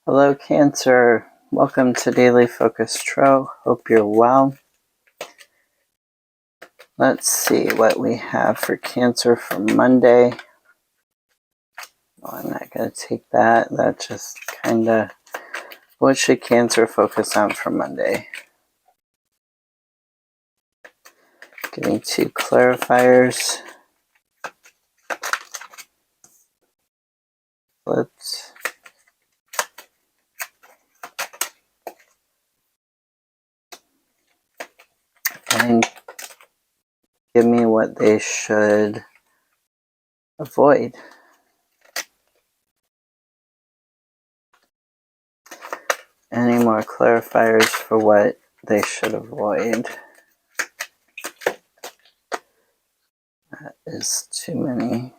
Hello, Cancer. Welcome to Daily Focus Tarot. Hope you're well. Let's see what we have for Cancer for Monday. I'm not going to take that. That just kind of... What should Cancer focus on for Monday? Getting two clarifiers. Let's... And give me what they should avoid. Any more clarifiers for what they should avoid? That is too many.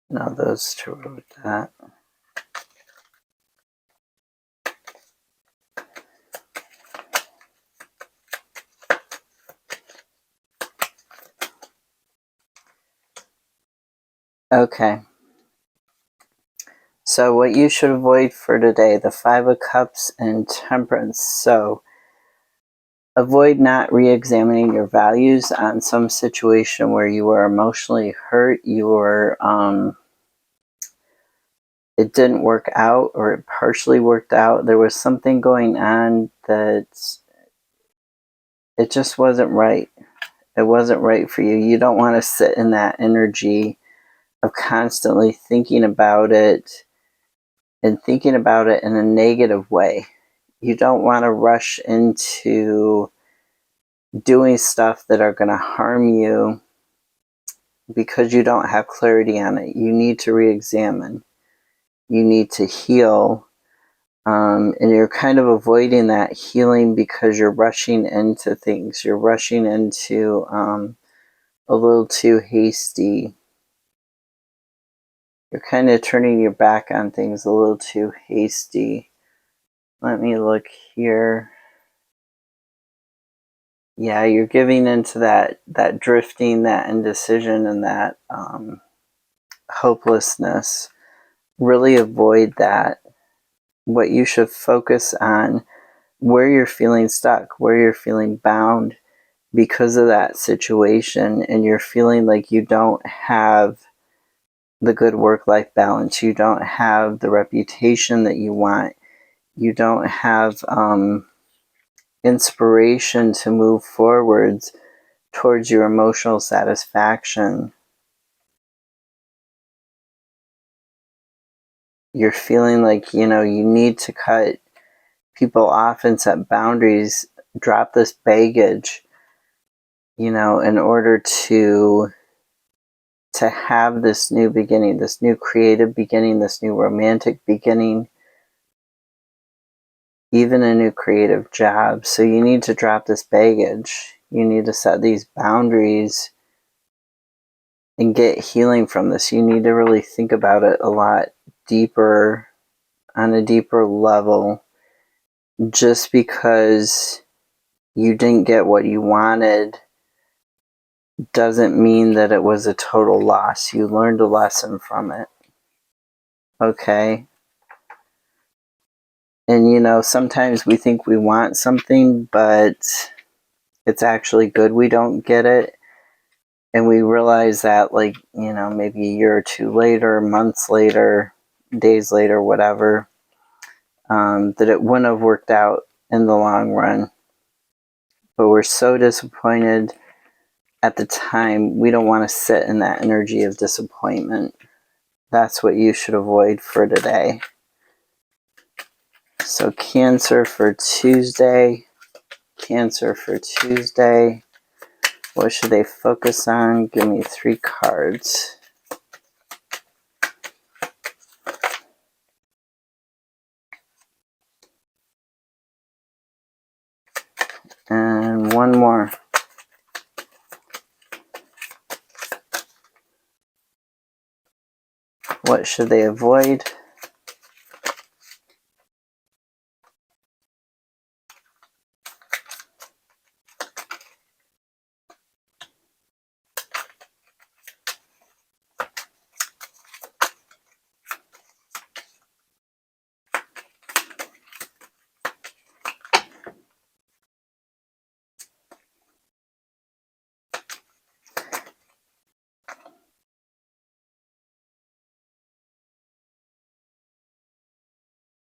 No, those two wrote that. Okay. So what you should avoid for today, the Five of Cups and Temperance. So avoid not re-examining your values on some situation where you were emotionally hurt, you were, it didn't work out, or it partially worked out. There was something going on that it just wasn't right. It wasn't right for you. You don't want to sit in that energy of constantly thinking about it and thinking about it in a negative way. You don't want to rush into doing stuff that are going to harm you because you don't have clarity on it. You need to re-examine. You need to heal. And you're kind of avoiding that healing because you're rushing into things. You're rushing into a little too hasty. You're kind of turning your back on things a little too hasty. Let me look here. Yeah, you're giving into that drifting, that indecision, and that hopelessness. Really avoid that. What you should focus on, where you're feeling stuck, where you're feeling bound because of that situation, and you're feeling like you don't have the good work-life balance, you don't have the reputation that you want, you don't have inspiration to move forwards towards your emotional satisfaction. You're feeling like, you need to cut people off and set boundaries, drop this baggage, in order to have this new beginning, this new creative beginning, this new romantic beginning, even a new creative job. So you need to drop this baggage. You need to set these boundaries and get healing from this. You need to really think about it a lot deeper, on a deeper level. Just because you didn't get what you wanted doesn't mean that it was a total loss. You learned a lesson from it. Okay? And sometimes we think we want something, but it's actually good we don't get it. And we realize that, maybe a year or two later, months later, days later, whatever, that it wouldn't have worked out in the long run. But we're so disappointed at the time, we don't want to sit in that energy of disappointment. That's what you should avoid for today. So Cancer for Tuesday. Cancer for Tuesday. What should they focus on? Give me 3 cards. And one more. What should they avoid?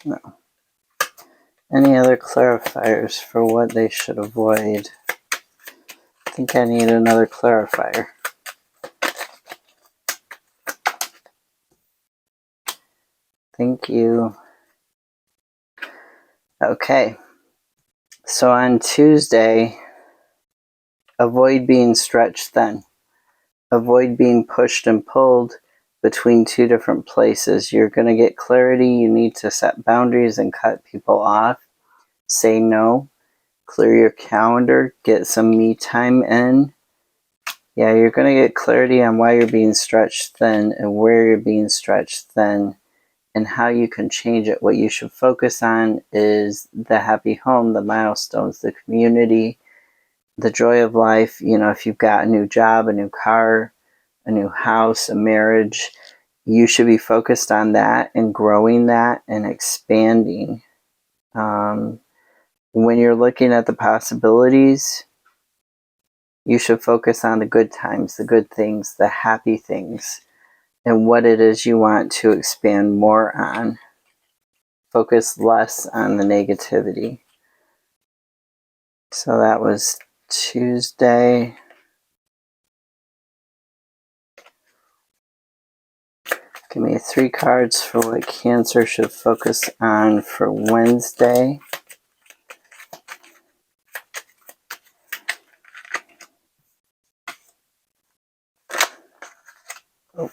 No. Any other clarifiers for what they should avoid? I think I need another clarifier. Thank you. Okay. So on Tuesday, avoid being stretched thin. Avoid being pushed and pulled between two different places. You're going to get clarity. You need to set boundaries and cut people off. Say no. Clear your calendar. Get some me time in. Yeah, you're going to get clarity on why you're being stretched thin and where you're being stretched thin and how you can change it. What you should focus on is the happy home, the milestones, the community, the joy of life. You know, if you've got a new job, a new car, a new house, a marriage, you should be focused on that and growing that and expanding. When you're looking at the possibilities, you should focus on the good times, the good things, the happy things, and what it is you want to expand more on. Focus less on the negativity. So that was Tuesday. Give me 3 cards for what Cancer should focus on for Wednesday. Oh.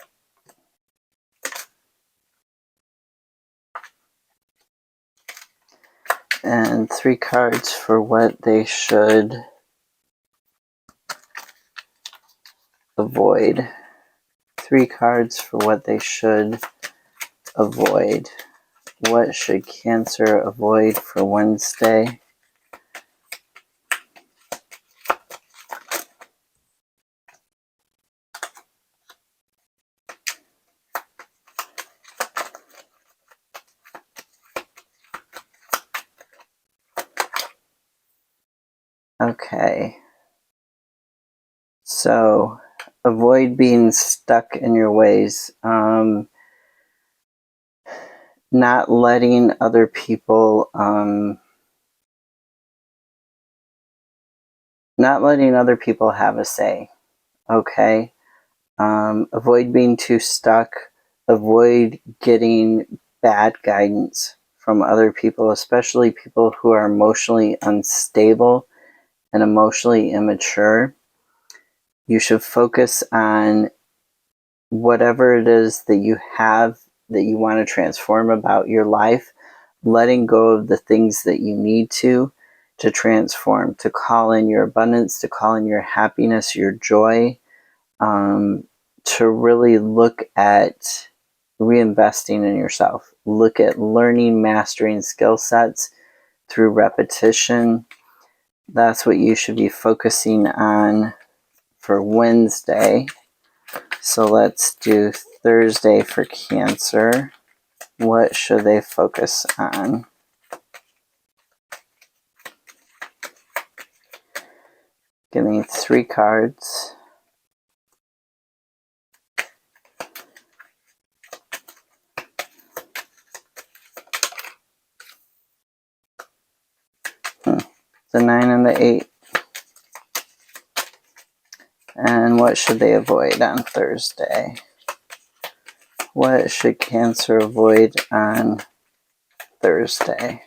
And 3 cards for what they should avoid. 3 cards for what they should avoid. What should Cancer avoid for Wednesday? Okay. So, avoid being stuck in your ways. Not letting other people have a say. Okay. Avoid being too stuck. Avoid getting bad guidance from other people, especially people who are emotionally unstable and emotionally immature. You should focus on whatever it is that you have that you want to transform about your life, letting go of the things that you need to transform, to call in your abundance, to call in your happiness, your joy, to really look at reinvesting in yourself. Look at learning, mastering skill sets through repetition. That's what you should be focusing on for Wednesday. So let's do Thursday for Cancer. What should they focus on? Give me 3 cards. The 9 and the 8. And what should they avoid on Thursday? What should Cancer avoid on Thursday?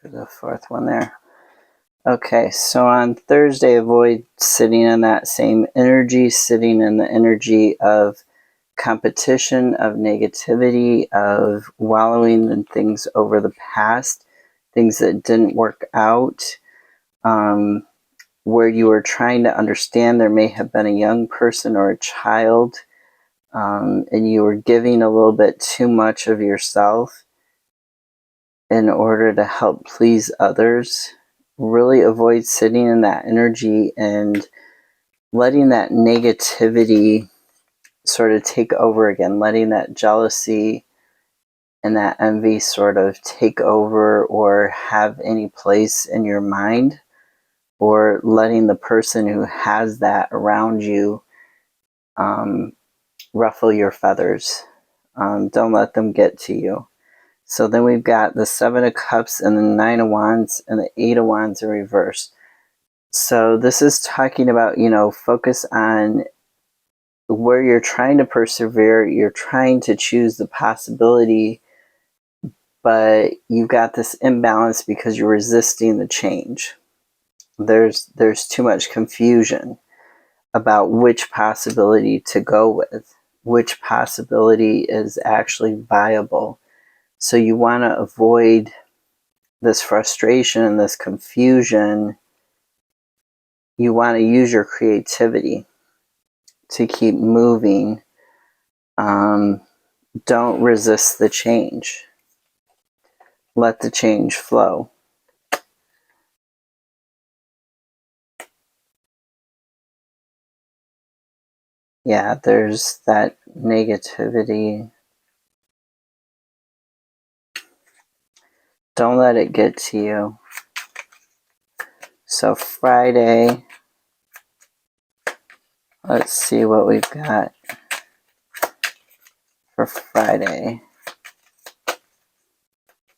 There's a 4th one there. Okay, so on Thursday, avoid sitting in that same energy, sitting in the energy of competition, of negativity, of wallowing in things over the past, things that didn't work out, where you were trying to understand. There may have been a young person or a child, and you were giving a little bit too much of yourself in order to help please others. Really avoid sitting in that energy and letting that negativity sort of take over again, letting that jealousy and that envy sort of take over or have any place in your mind. or letting the person who has that around you ruffle your feathers. Don't let them get to you. So then we've got the Seven of Cups and the Nine of Wands and the Eight of Wands in reverse. So this is talking about, focus on where you're trying to persevere. You're trying to choose the possibility, but you've got this imbalance because you're resisting the change. There's too much confusion about which possibility to go with, which possibility is actually viable. So you want to avoid this frustration and this confusion. You want to use your creativity to keep moving. Don't resist the change. Let the change flow. Yeah, there's that negativity. Don't let it get to you. So Friday, let's see what we've got for Friday.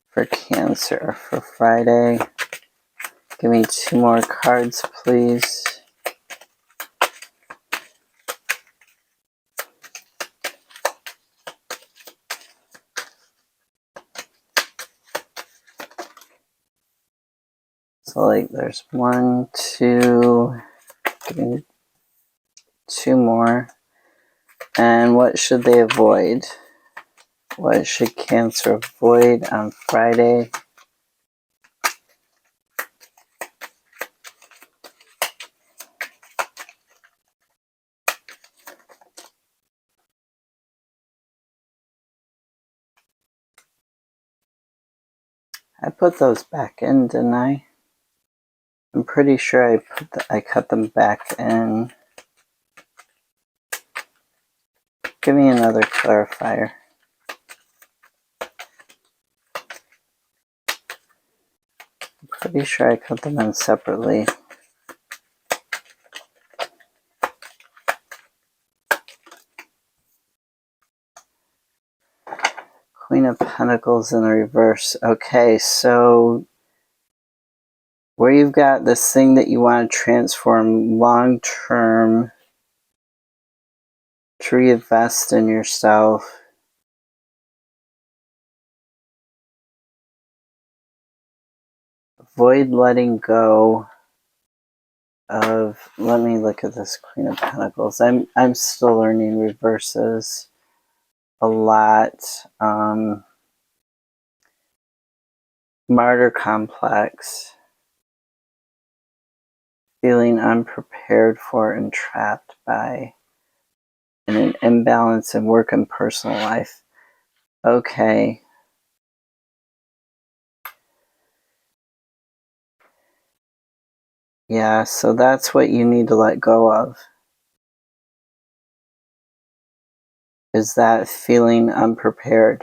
For Cancer, for Friday. Give me 2 more cards, please. So like there's 1, 2, give me 2 more. And what should they avoid? What should Cancer avoid on Friday? I put those back in, didn't I? I'm pretty sure I cut them back in. Give me another clarifier. I'm pretty sure I cut them in separately. Queen of Pentacles in the reverse. Okay, so where you've got this thing that you want to transform long term to reinvest in yourself. Avoid letting go of, let me look at this Queen of Pentacles. I'm still learning reverses a lot. Martyr complex. Feeling unprepared for and trapped by, and an imbalance in work and personal life. Okay. Yeah, so that's what you need to let go of. Is that feeling unprepared.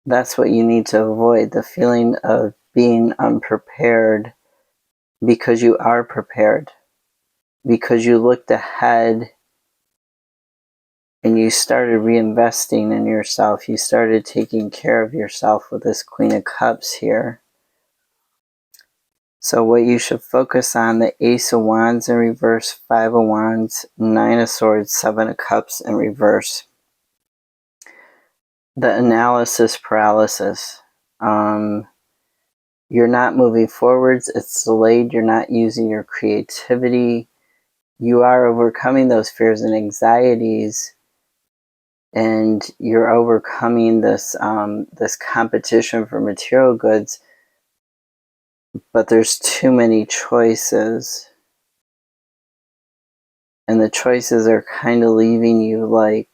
That's what you need to avoid, the feeling of being unprepared, because you are prepared. Because you looked ahead and you started reinvesting in yourself. You started taking care of yourself with this Queen of Cups here. So what you should focus on, the Ace of Wands in reverse, 5 of Wands, 9 of Swords, 7 of Cups in reverse. The analysis paralysis. You're not moving forwards. It's delayed. You're not using your creativity. You are overcoming those fears and anxieties, and you're overcoming this this competition for material goods. But there's too many choices, and the choices are kind of leaving you like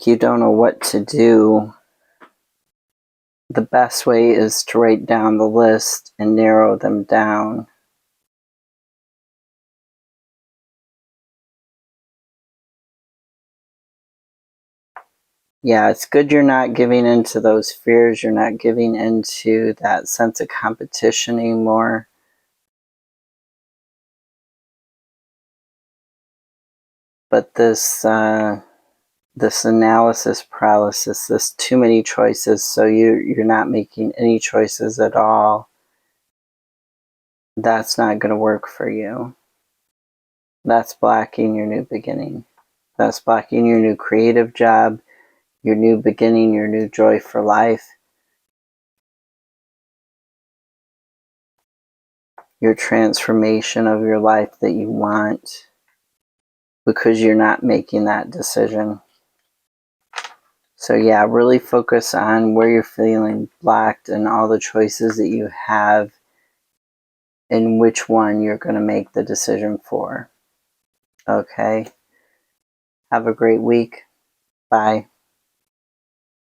you don't know what to do. The best way is to write down the list and narrow them down. Yeah, it's good you're not giving into those fears. You're not giving into that sense of competition anymore. But this analysis paralysis, this too many choices, so you're not making any choices at all, that's not going to work for you. That's blocking your new beginning. That's blocking your new creative job, your new beginning, your new joy for life, your transformation of your life that you want, because you're not making that decision. So yeah, really focus on where you're feeling blocked and all the choices that you have and which one you're going to make the decision for. Okay? Have a great week. Bye.